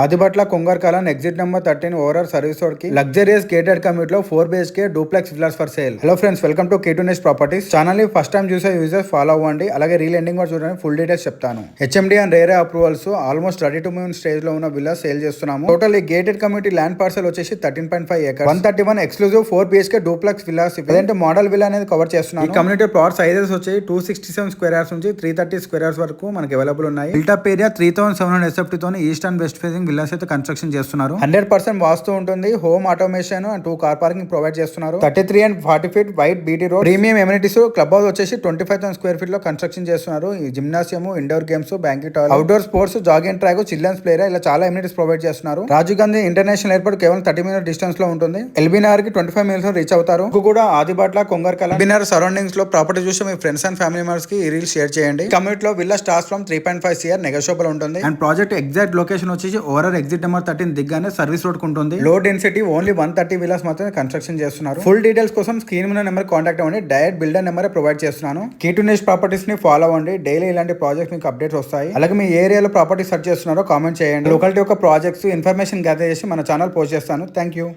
Adibatla Kongarkalan exit number 13 overall service road కి luxurious gated commute లో 4 BHK duplex villas for sale. Hello friends, welcome to K2 Next properties channel ని first time చూసే users follow అవ్వండి. అలాగే reel ending కూడా చూడండి, full details చెప్తాను. HMD and RERA approvals almost ready to move stage లో ఉన్న విల్లాస్ సేల్ చేస్తున్నాము. టోటల్ ఈ గేటెడ్ కమ్యూనిటీ ల్యాండ్ పార్సల్ వచ్చేసి 13.5 acres 131 exclusive 4 BHK duplex villas. ఇదేంటి మోడల్ విల్లా అనేది కవర్ చేస్తున్నాను. ఈ కమ్యూనిటీ ప్లాట్ సైజెస్ వచ్చి 267 స్క్వేర్ యార్డ్స్ నుంచి 330 స్క్వేర్ యార్డ్స్ వరకు మనకి అవైలబుల్ ఉన్నాయి. బిల్టప్ ఏరియా 3700 SFT తోని east and west facing villas అయితే కన్స్ట్రక్షన్ చేస్తున్నారు. 100% వాస్తు ఉంటుంది. Home automation and 2 car parking provide చేస్తున్నారు. 33 and 40 feet wide BT road, premium amenities, club house వచ్చేసి 25,000 స్క్వేర్ ఫీట్ లో కన్స్ట్రక్షన్ చేస్తున్నారు. ఈ gymnasium, indoor games, banquet hall, outdoor sports, jogging track, children's play area, ఇలా చాలా amenities provide చేస్తున్నారు. Rajiv Gandhi international airport కేవలం 30 minutes distance లో ఉంటుంది. ఎల్బీ నగర్ కి 25 minutes లో రీచ్ అవుతారు. కూడా ఆదిబాట్ల కొంగర్కల ఎల్బీ నగర్ సరౌండింగ్స్ లో ప్రాపర్టీ చూసి మీ ఫ్రెండ్స్ అండ్ ఫ్యామిలీ మెంబర్స్ కి ఈ రీల్ షేర్ చేయండి. కమ్యూనిటీ లో villa starts from 3.5 CR negotiable ఉంటుంది. అండ్ ప్రాజెక్ట్ ఎగ్జాక్ట్ లొకేషన్ వచ్చేసి ఓవరాల్ ఎగ్జిట్ నెంబర్ 13 దిగ్గానే సర్వీస్ రోడ్ ఉంటుంది. లో డెన్సిటీ ఓన్లీ 130 విల్లాస్ మాత్రమే కన్స్ట్రక్షన్ చేస్తున్నారు. ఫుల్ డీటెయిల్స్ కోసం స్క్రీన్ మీద నెంబర్ కాంటాక్ట్ అవ్వండి. డైరెక్ట్ బిల్డర్ నెంబర్ ప్రొవైడ్ చేస్తున్నాను. K2 Next ప్రాపర్టీస్ ని ఫాలో అవ్వండి. డైలీ ఇలాంటి ప్రాజెక్ట్స్ మీకు అప్డేట్స్ వస్తాయి. అలాగే మీ ఏరియాలో ప్రాపర్టీ సెర్చ్ చేస్తున్నారో కామెంట్ చేయండి. లోకల్ యొక్క ప్రాజెక్ట్స్ ఇన్ఫర్మేషన్ గ్యాదర్ చేసి మన ఛానల్ పోస్ట్ చేస్తాను. Thank you.